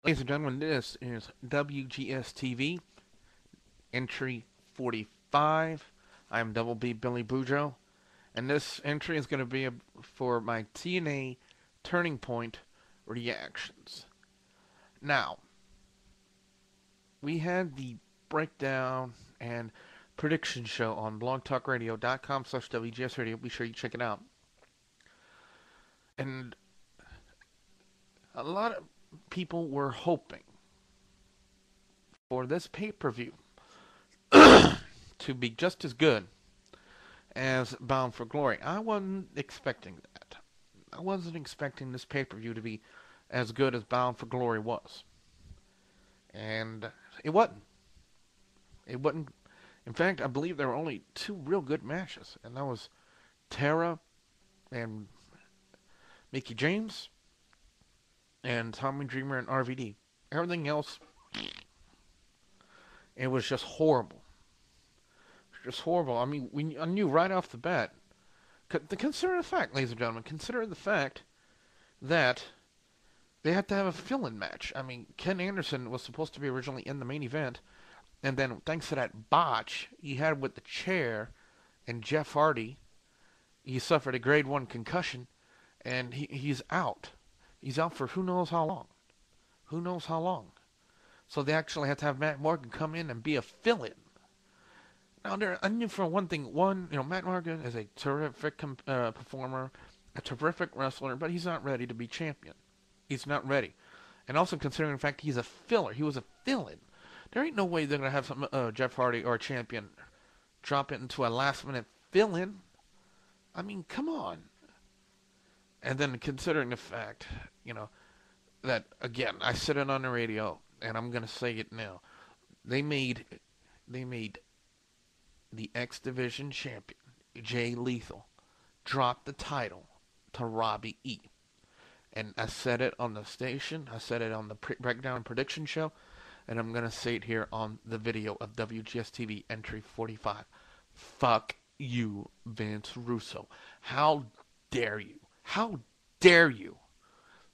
Ladies and gentlemen, this is WGS-TV, entry 45. I'm Double B Billy Bujo, and this entry is going to be for my TNA Turning Point reactions. Now, we had the breakdown and prediction show on blogtalkradio.com/WGSradio. Be sure you check it out. And a lot of people were hoping for this pay-per-view to be just as good as Bound for Glory. I wasn't expecting that. I wasn't expecting this pay-per-view to be as good as Bound for Glory was. And it wasn't. It wasn't. In fact, I believe there were only two real good matches, and that was Tara and Mickie James, and Tommy Dreamer and RVD. Everything else, it was just horrible. Just horrible. I mean, I knew right off the bat. Consider the fact, ladies and gentlemen, consider the fact that they had to have a fill-in match. I mean, Ken Anderson was supposed to be originally in the main event, and then thanks to that botch he had with the chair and Jeff Hardy, he suffered a grade 1 concussion, and he's out. He's out for who knows how long. Who knows how long. So they actually had to have Matt Morgan come in and be a fill-in. Now, I knew for one thing, Matt Morgan is a terrific performer, a terrific wrestler, but he's not ready to be champion. He's not ready. And also considering the fact he's a filler. He was a fill-in. There ain't no way they're going to have some Jeff Hardy or a champion drop it into a last-minute fill-in. I mean, come on. And then considering the fact, that, again, I said it on the radio, and I'm going to say it now. They made the X Division champion, Jay Lethal, drop the title to Robbie E. And I said it on the station, I said it on the breakdown and prediction show, and I'm going to say it here on the video of WGS-TV entry 45. Fuck you, Vince Russo. How dare you? How dare you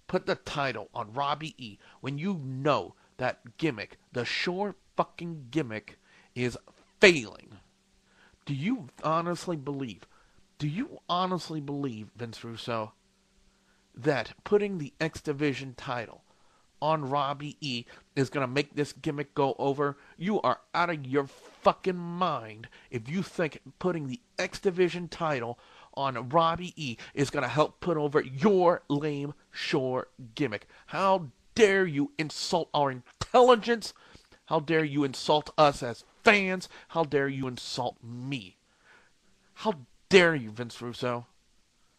put the title on Robbie E. when you know that gimmick, the Shore fucking gimmick, is failing? Do you honestly believe, Vince Russo, that putting the X Division title on Robbie E. is going to make this gimmick go over? You are out of your fucking mind if you think putting the X Division title on Robbie E. is going to help put over your lame Shore gimmick. How dare you insult our intelligence? How dare you insult us as fans? How dare you insult me? How dare you, Vince Russo?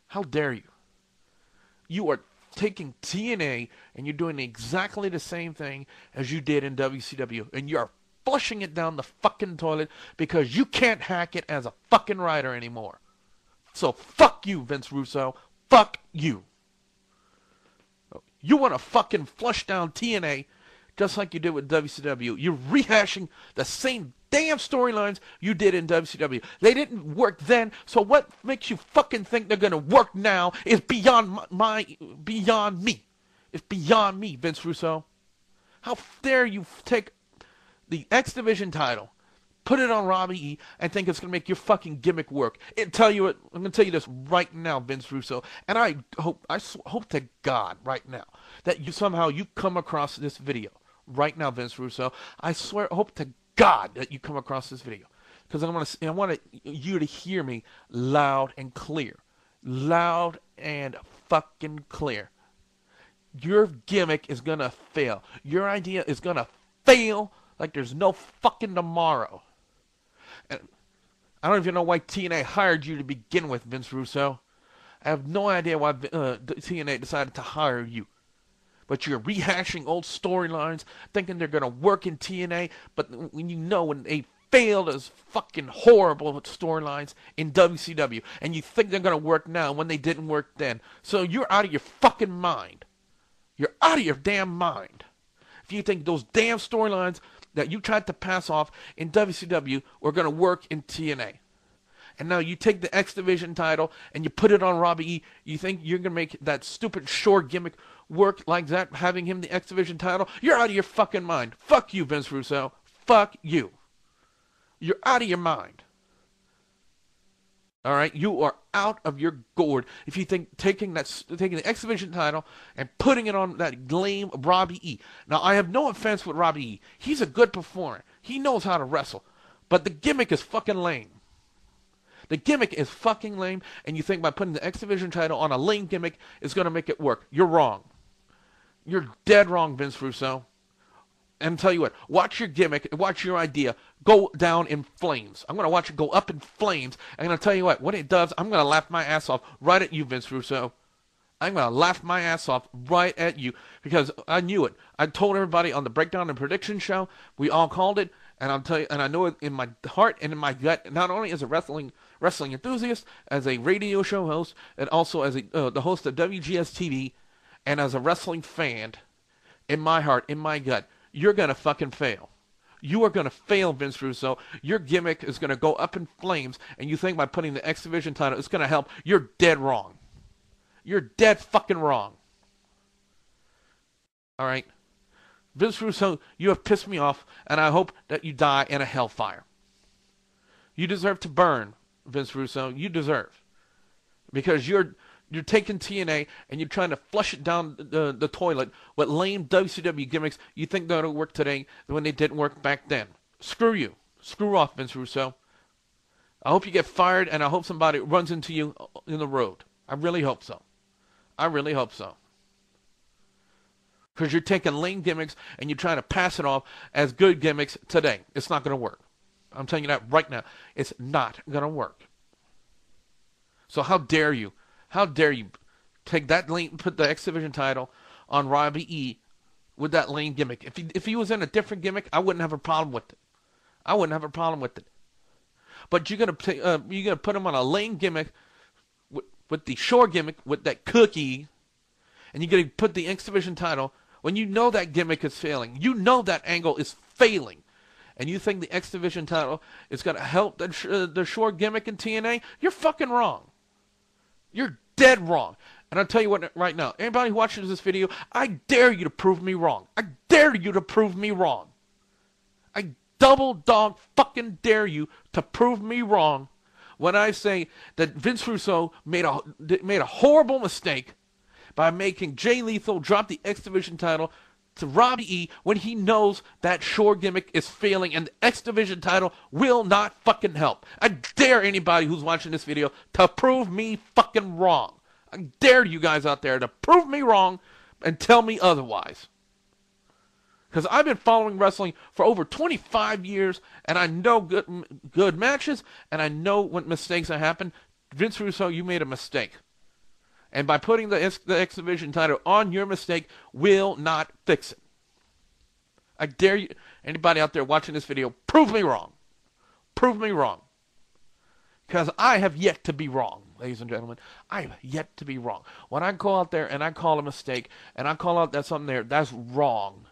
How dare you? You are taking TNA and you're doing exactly the same thing as you did in WCW, and you're flushing it down the fucking toilet because you can't hack it as a fucking writer anymore. So fuck you, Vince Russo. Fuck you. You want to fucking flush down TNA just like you did with WCW. You're rehashing the same damn storylines you did in WCW. They didn't work then, so what makes you fucking think they're going to work now is beyond beyond me. It's beyond me, Vince Russo. How dare you take the X Division title, put it on Robbie E, and think it's going to make your fucking gimmick work. I'm going to tell you this right now, Vince Russo, and I hope to God right now that you somehow come across this video right now, Vince Russo. I hope to God that you come across this video, because I want you to hear me loud and clear, loud and fucking clear. Your gimmick is going to fail. Your idea is going to fail like there's no fucking tomorrow. And I don't even know why TNA hired you to begin with, Vince Russo. I have no idea why TNA decided to hire you. But you're rehashing old storylines, thinking they're going to work in TNA, but when they failed as fucking horrible storylines in WCW, and you think they're going to work now when they didn't work then. So you're out of your fucking mind. You're out of your damn mind. if you think those damn storylines that you tried to pass off in WCW were going to work in TNA. And now you take the X Division title and you put it on Robbie E. You think you're going to make that stupid Shore gimmick work like that, having him the X Division title? You're out of your fucking mind. Fuck you, Vince Russo. Fuck you. You're out of your mind. All right? You are out of your gourd if you think taking the X Division title and putting it on that lame Robbie E. Now, I have no offense with Robbie E. He's a good performer. He knows how to wrestle. But the gimmick is fucking lame. The gimmick is fucking lame, and you think by putting the X Division title on a lame gimmick is going to make it work. You're wrong. You're dead wrong, Vince Russo. And I'll tell you what, watch your gimmick, watch your idea go down in flames. I'm going to watch it go up in flames. And I'm going to tell you what, when it does, I'm going to laugh my ass off right at you, Vince Russo. I'm going to laugh my ass off right at you because I knew it. I told everybody on the Breakdown and Prediction show, we all called it, and I'll tell you, and I know it in my heart and in my gut, not only as a wrestling enthusiast, as a radio show host, and also as the host of WGS-TV, and as a wrestling fan, in my heart, in my gut, you're going to fucking fail. You are going to fail, Vince Russo. Your gimmick is going to go up in flames, and you think by putting the X Division title it's going to help. You're dead wrong. You're dead fucking wrong. All right? Vince Russo, you have pissed me off, and I hope that you die in a hellfire. You deserve to burn, Vince Russo. You deserve. Because you're taking TNA and you're trying to flush it down the toilet with lame WCW gimmicks you think that'll work today when they didn't work back then. Screw you. Screw off, Vince Russo. I hope you get fired, and I hope somebody runs into you in the road. I really hope so. I really hope so. Because you're taking lame gimmicks and you're trying to pass it off as good gimmicks today. It's not going to work. I'm telling you that right now. It's not going to work. So how dare you? How dare you take that lame, put the X Division title on Robbie E with that lame gimmick? If he was in a different gimmick, I wouldn't have a problem with it. I wouldn't have a problem with it. But you're gonna put him on a lame gimmick with the Shore gimmick with that cookie, and you're gonna put the X Division title when you know that gimmick is failing. You know that angle is failing. And you think the X Division title is going to help the Shore gimmick in TNA? You're fucking wrong. You're dead wrong. And I'll tell you what right now. Anybody who watches this video, I dare you to prove me wrong. I dare you to prove me wrong. I double dog fucking dare you to prove me wrong when I say that Vince Russo made a horrible mistake by making Jay Lethal drop the X Division title to Robbie E when he knows that Shore gimmick is failing and the X Division title will not fucking help. I dare anybody who's watching this video to prove me fucking wrong. I dare you guys out there to prove me wrong and tell me otherwise. Because I've been following wrestling for over 25 years and I know good matches and I know when mistakes have happened. Vince Russo, you made a mistake. And by putting the X Division title on your mistake will not fix it. I dare you, anybody out there watching this video, prove me wrong. Prove me wrong. Because I have yet to be wrong, ladies and gentlemen. I have yet to be wrong. When I go out there and I call a mistake, and I call out that something there, that's wrong,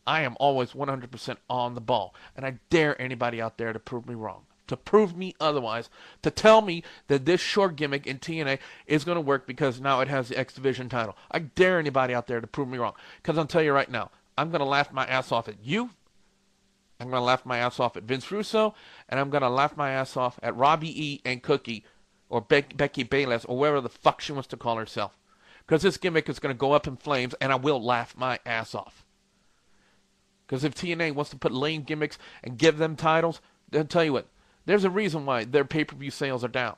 I am always 100% on the ball. And I dare anybody out there to prove me wrong. To prove me otherwise, to tell me that this Shore gimmick in TNA is going to work because now it has the X Division title. I dare anybody out there to prove me wrong. Because I'll tell you right now, I'm going to laugh my ass off at you. I'm going to laugh my ass off at Vince Russo. And I'm going to laugh my ass off at Robbie E. and Cookie. Or Becky Bayless. Or whatever the fuck she wants to call herself. Because this gimmick is going to go up in flames. And I will laugh my ass off. Because if TNA wants to put lame gimmicks and give them titles, then tell you what. There's a reason why their pay-per-view sales are down.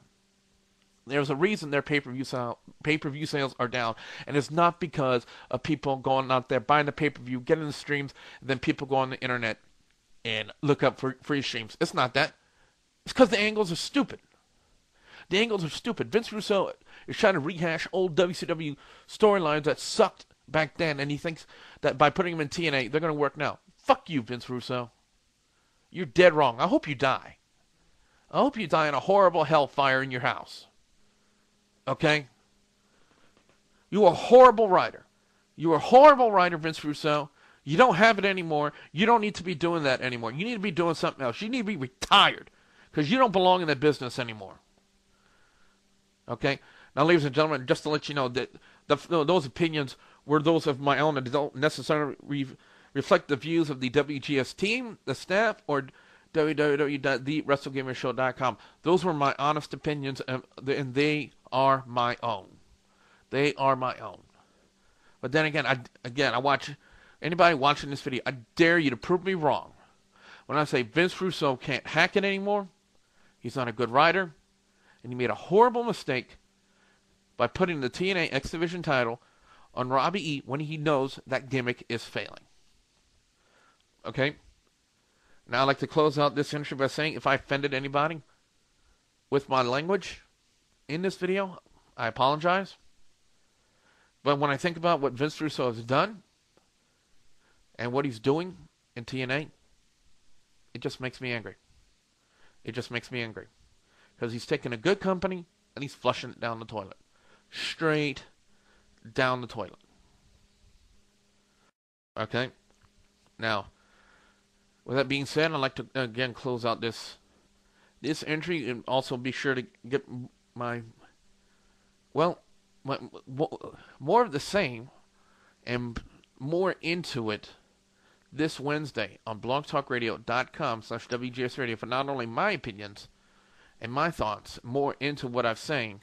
There's a reason their pay-per-view sales are down. And it's not because of people going out there buying the pay-per-view, getting the streams, and then people go on the internet and look up for free streams. It's not that. It's because the angles are stupid. The angles are stupid. Vince Russo is trying to rehash old WCW storylines that sucked back then, and he thinks that by putting them in TNA, they're going to work now. Fuck you, Vince Russo. You're dead wrong. I hope you die. I hope you die in a horrible hellfire in your house. Okay? You are a horrible writer. You are a horrible writer, Vince Russo. You don't have it anymore. You don't need to be doing that anymore. You need to be doing something else. You need to be retired because you don't belong in that business anymore. Okay? Now, ladies and gentlemen, just to let you know that those opinions were those of my own and don't necessarily reflect the views of the WGS team, the staff, or www.thewrestlegamershow.com. Those were my honest opinions, and they are my own. They are my own. But then again, I watch anybody watching this video. I dare you to prove me wrong. When I say Vince Russo can't hack it anymore, he's not a good writer, and he made a horrible mistake by putting the TNA X Division title on Robbie E when he knows that gimmick is failing. Okay? Now I'd like to close out this interview by saying if I offended anybody with my language in this video, I apologize. But when I think about what Vince Russo has done and what he's doing in TNA, it just makes me angry. It just makes me angry. Because he's taking a good company and he's flushing it down the toilet. Straight down the toilet. Okay? Now, with that being said, I'd like to again close out this entry and also be sure to get my more of the same and more into it this Wednesday on blogtalkradio.com/WGS Radio for not only my opinions and my thoughts, more into what I'm saying,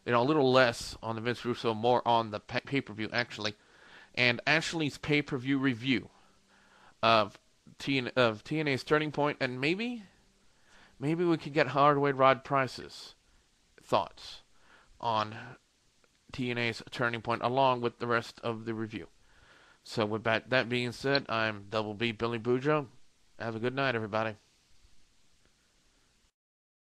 a little less on the Vince Russo, more on the pay-per-view actually, and Ashley's pay-per-view review of TNA's Turning Point, and maybe we could get Hardaway Rod Price's thoughts on TNA's Turning Point along with the rest of the review. So with that being said, I'm Double B Billy Bujo. Have a good night, everybody.